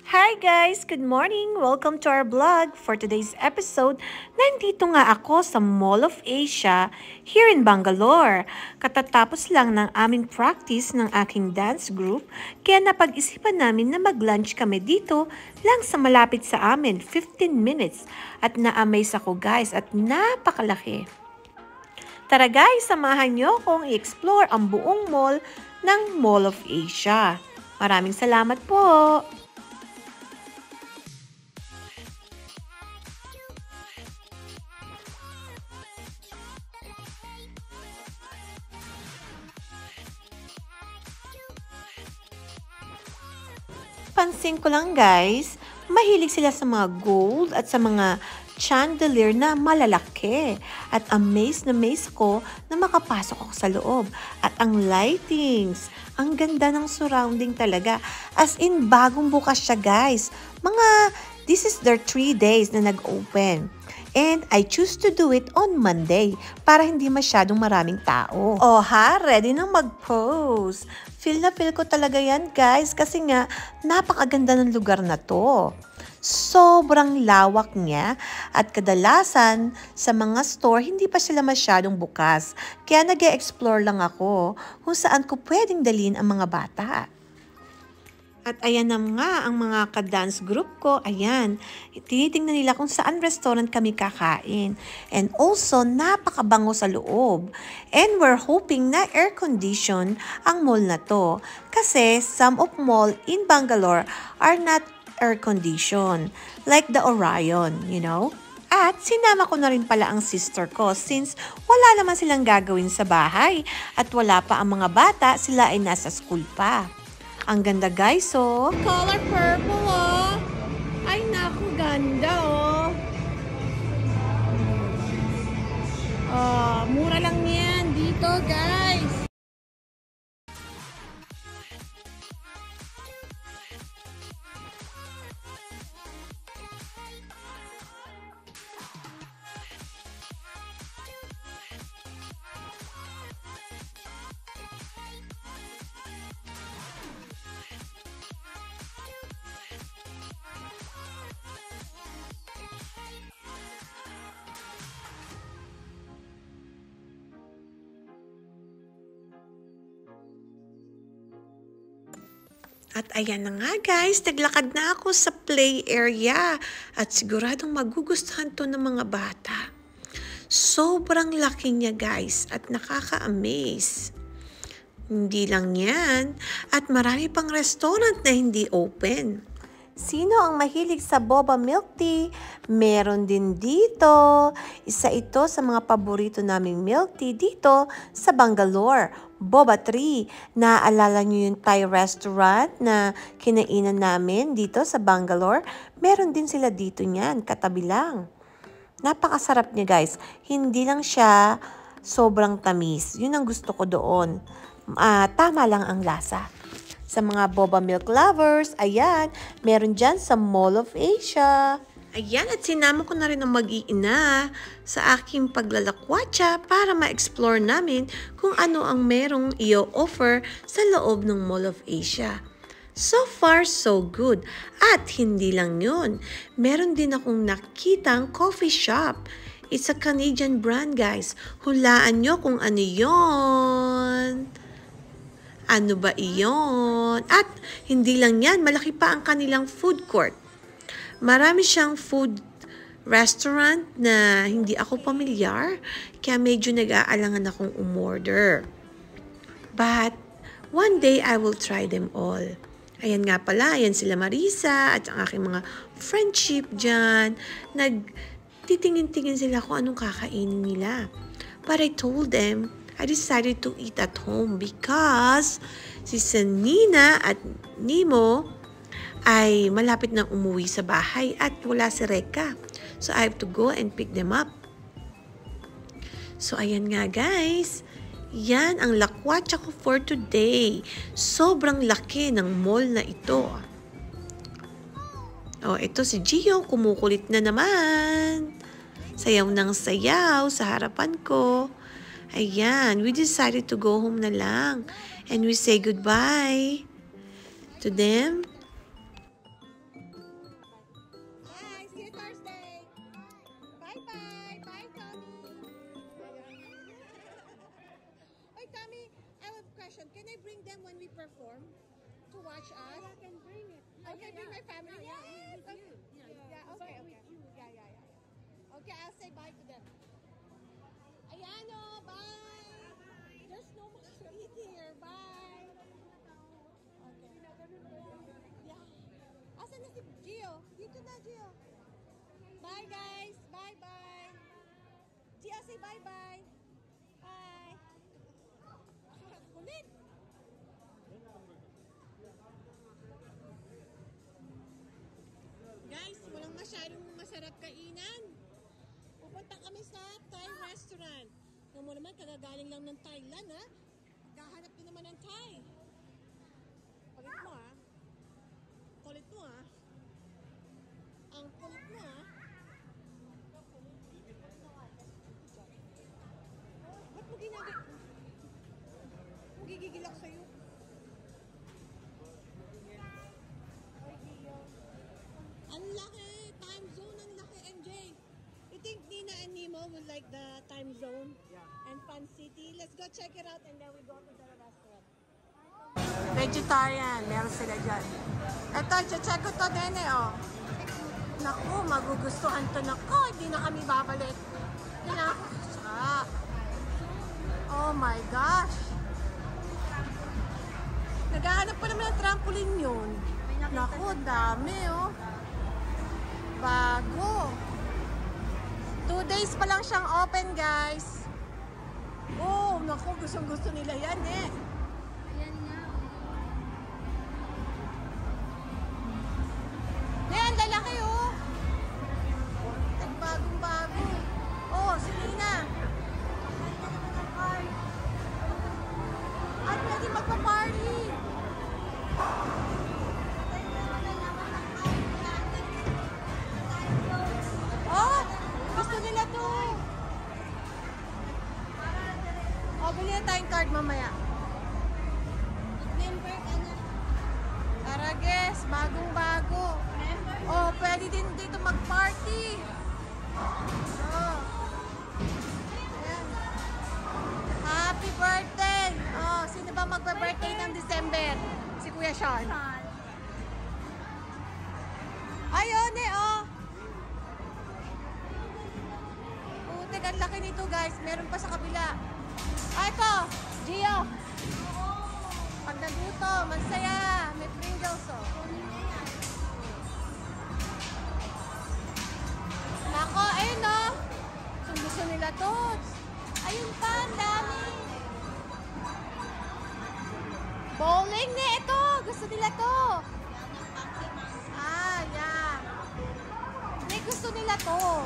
Hi guys! Good morning! Welcome to our vlog. For today's episode, nandito nga ako sa Mall of Asia here in Bangalore. Katatapos lang ng aming practice ng aking dance group, kaya napag-isipan namin na mag-lunch kami dito lang sa malapit sa amin, 15 minutes. At na-amaze ako guys at napakalaki. Tara guys, samahan nyo akong i-explore ang buong mall ng Mall of Asia. Maraming salamat po! Pansin ko lang guys, mahilig sila sa mga gold at sa mga chandelier na malalaki. At amazed na amazed ko na makapasok ako sa loob. At ang lightings, ang ganda ng surrounding talaga. As in, bagong bukas siya guys. This is their 3 days na nag-open. And I choose to do it on Monday para hindi masyadong maraming tao. Oh ha, ready nang mag-pose. Feel na feel ko talaga yan guys kasi nga napakaganda ng lugar na to. Sobrang lawak niya at kadalasan sa mga store hindi pa sila masyadong bukas. Kaya nag-e-explore lang ako kung saan ko pwedeng dalhin ang mga bata. At ayan na nga ang mga ka-dance group ko. Ayan, tinitingnan nila kung saan restaurant kami kakain. And also, napakabango sa loob. And we're hoping na air-condition ang mall na to. Kasi some of mall in Bangalore are not air-condition. Like the Orion, you know? At sinama ko na rin pala ang sister ko since wala naman silang gagawin sa bahay. At wala pa ang mga bata, sila ay nasa school pa. Ang ganda guys, oh. Color purple, oh. Ay, naku, ganda, oh. Oh, mura lang yan dito, guys. At ayan na nga guys, naglakad na ako sa play area at siguradong magugustuhan to ng mga bata. Sobrang laki niya guys at nakaka-amaze. Hindi lang yan at marami pang restaurant na hindi open. Sino ang mahilig sa boba milk tea? Meron din dito. Isa ito sa mga paborito naming milk tea dito sa Bangalore. Boba Tree. Naaalala nyo yung Thai restaurant na kinainan namin dito sa Bangalore? Meron din sila dito niyan, katabi lang. Napakasarap niya guys. Hindi lang siya sobrang tamis. Yun ang gusto ko doon. Tama lang ang lasa. Sa mga boba milk lovers, ayan, meron dyan sa Mall of Asia. Ayan, at sinama ko na rin ang mag-iina sa aking paglalakwatsa para ma-explore namin kung ano ang merong i-offer sa loob ng Mall of Asia. So far, so good. At hindi lang yun, meron din akong nakitang coffee shop. It's a Canadian brand, guys. Hulaan nyo kung ano yon. Ano ba iyon? At hindi lang yan, malaki pa ang kanilang food court. Marami siyang food restaurant na hindi ako pamilyar, kaya medyo nag-aalangan akong umorder. But one day I will try them all. Ayan nga pala, ayan sila Marisa at ang aking mga friendship dyan. Nagtitingin-tingin sila kung anong kakainin nila. But I told them, I decided to eat at home because si Sanina at Nemo ay malapit na umuwi sa bahay at wala si Reka. So I have to go and pick them up. So ayan nga guys, yan ang lakwatsa ko for today. Sobrang laki ng mall na ito. Oh, ito si Gio, kumukulit na naman. Sayaw ng sayaw sa harapan ko. Ayan, we decided to go home na lang. And we say goodbye to them. Bye-bye. Bye, Tommy. Oy, Tommy, I have a question. Can I bring them when we perform to watch us? I can bring it. Okay, bring my family. Yeah, Yes. with you. Yeah, okay. Yeah. Okay, I'll say bye to them. Ayan o, bye. There's no more to eat here. Bye. Okay. Yeah. Asan na si Gio? Dito na, Gio. Bye, guys. Bye-bye. Gio, say bye-bye. Bye. Kulit. Guys, walang masyadong masarap kainan. Pupunta kami sa Thai restaurant. Kung mo naman, kagagaling lang ng Thailand, ha? Gahanap din naman ng Thai. Kulit mo, ha? Kulit mo, ha? Ang kulit mo, ha? Ba't mo ginagay? Magigigil ako sa'yo. Ang laki! Time zone, ang laki, MJ! You think Nina and Nemo would like the time zone? Yeah. And Fun City? Let's go check it out and then we go to the restaurant. Vegetarian, meron sila dyan. Ito, check ko to din oh. Naku, magugustuhan to. Naku, hindi na kami babalik. Hindi na ako. Oh my gosh. Naghahanap pa naman ng trampoline yun. Naku, dami oh. Bago. 2 days pa lang siyang open, guys. Oh, naku, gustong-gusto nila yan eh. Ayan nga. Yan, lalaki oh. Bagong-bago. Oh, si Nina. At pwede magpa-party. Oh, gusto nila to. Oh, bili na tayong card mamaya. Member ka na. Tara guys, bagong-bago. Member? Oh, pwede din dito mag-party. Oh. Ayan. Happy birthday! Oh, sino ba magpa-birthday ng December? Si Kuya Sean. Ayun eh, oh. Putik, ang laki nito guys. Meron pa sa kabila. Ah, ito. Gio. Pag naguto, magsaya. May Pringles, oh. Nako, ayun, oh. Gusto nila to. Ayun pa, ang dami. Bowling na ito. Gusto nila to. Ah, yeah. May gusto nila to.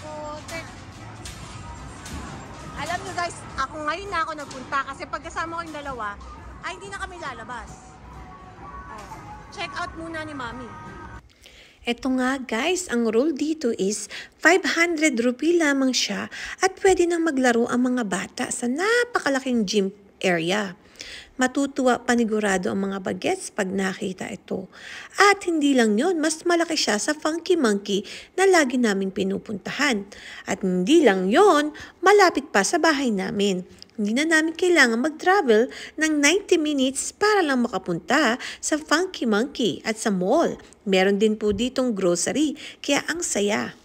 Putik. Alam nyo guys, ako ngayon na ako nagpunta kasi pagkasama ko yung dalawa, ay hindi na kami lalabas. Oh, check out muna ni Mami. Ito nga guys, ang rule dito is 500 rupee lamang siya at pwede nang maglaro ang mga bata sa napakalaking gym area. Matutuwa panigurado ang mga bagets pag nakita ito. At hindi lang yon, mas malaki siya sa Funky Monkey na lagi naming pinupuntahan. At hindi lang yon, malapit pa sa bahay namin. Hindi na namin kailangan mag-travel ng 90 minutes para lang makapunta sa Funky Monkey at sa mall. Meron din po ditong grocery, kaya ang saya.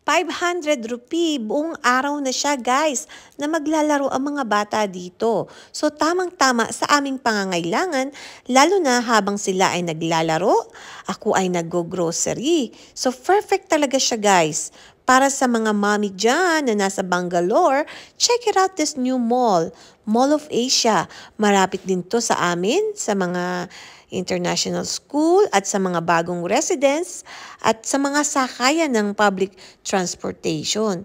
500 rupee, buong araw na siya guys, na maglalaro ang mga bata dito. So tamang-tama sa aming pangangailangan, lalo na habang sila ay naglalaro, ako ay nag-grocery. So perfect talaga siya guys. Para sa mga mommy dyan na nasa Bangalore, check it out this new mall, Mall of Asia. Marapit din to sa amin, sa mga international school at sa mga bagong residents at sa mga sakayan ng public transportation.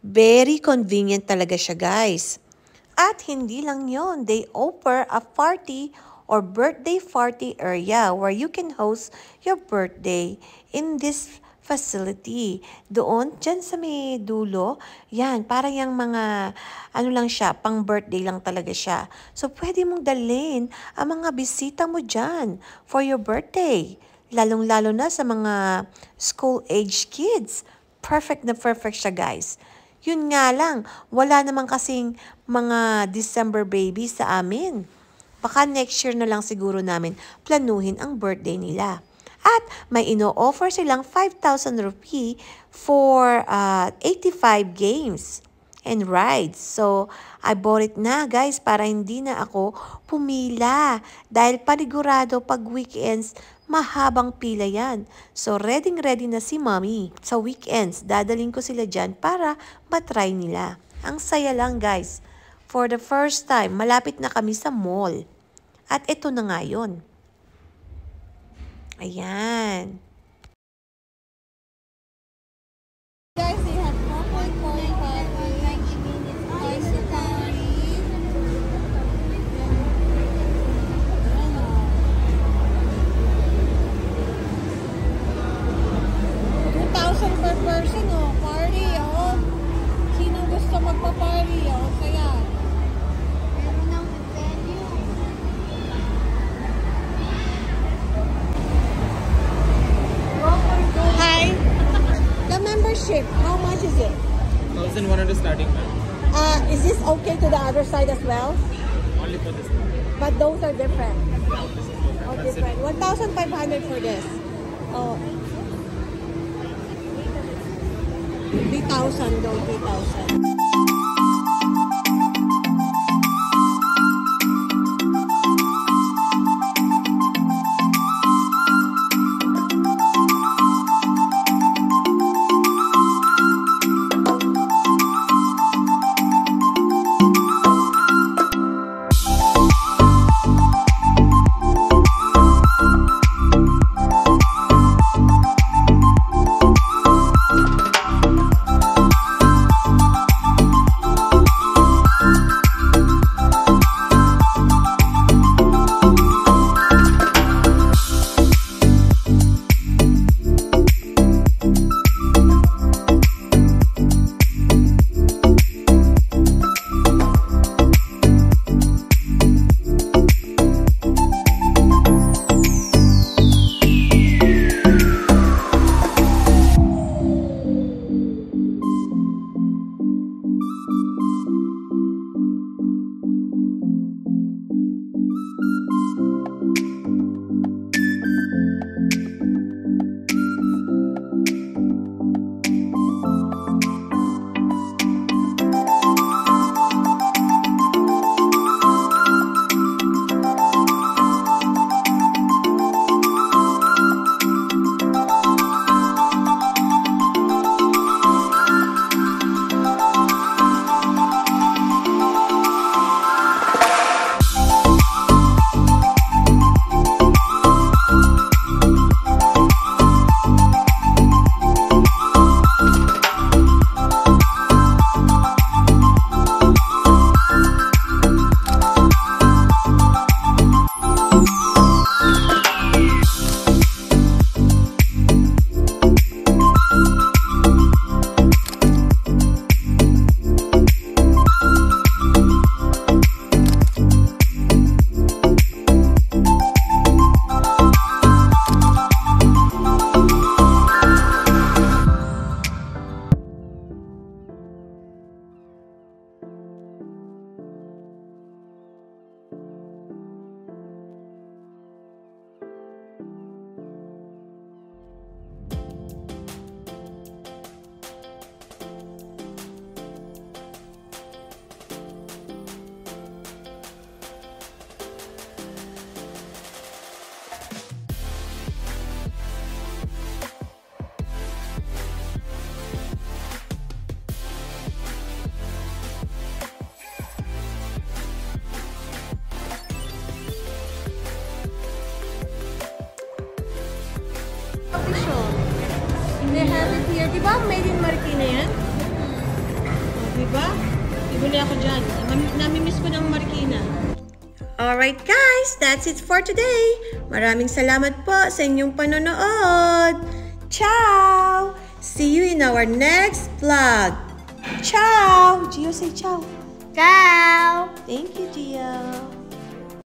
Very convenient talaga siya guys. At hindi lang yon, they offer a party or birthday party area where you can host your birthday in this facility. Doon, dyan sa may dulo, yan, parang yung mga, ano lang siya, pang birthday lang talaga siya. So, pwede mong dalhin ang mga bisita mo dyan for your birthday. Lalong-lalo na sa mga school-age kids. Perfect na perfect siya, guys. Yun nga lang, wala naman kasing mga December babies sa amin. Baka next year na lang siguro namin planuhin ang birthday nila. At may ino-offer silang 5,000 rupee for 85 games and rides. So, I bought it na, guys, para hindi na ako pumila. Dahil panigurado pag weekends, mahabang pila yan. So, ready na si mommy. Sa weekends, dadaling ko sila dyan para matry nila. Ang saya lang, guys. For the first time, malapit na kami sa mall. At ito na nga yun. Ayan. Guys, they have 4.4 per person, oh. Party, oh. Sino gusto magpa-party, oh. Kaya. Meron ng venue. Hi. The membership, how much is it? 1,100 starting price. Is this okay to the other side as well? Only for this one. But those are different. This is for Oh, different. 1,500 for this. Oh. 3,000 though, 3,000. They have it here. Di ba made in Marikina yan? Di ba? Ibuli ako dyan. Namimiss ko ng Marikina. Alright guys, that's it for today. Maraming salamat po sa inyong panonood. Ciao! See you in our next vlog. Ciao! Gio, say ciao. Ciao! Thank you, Gio.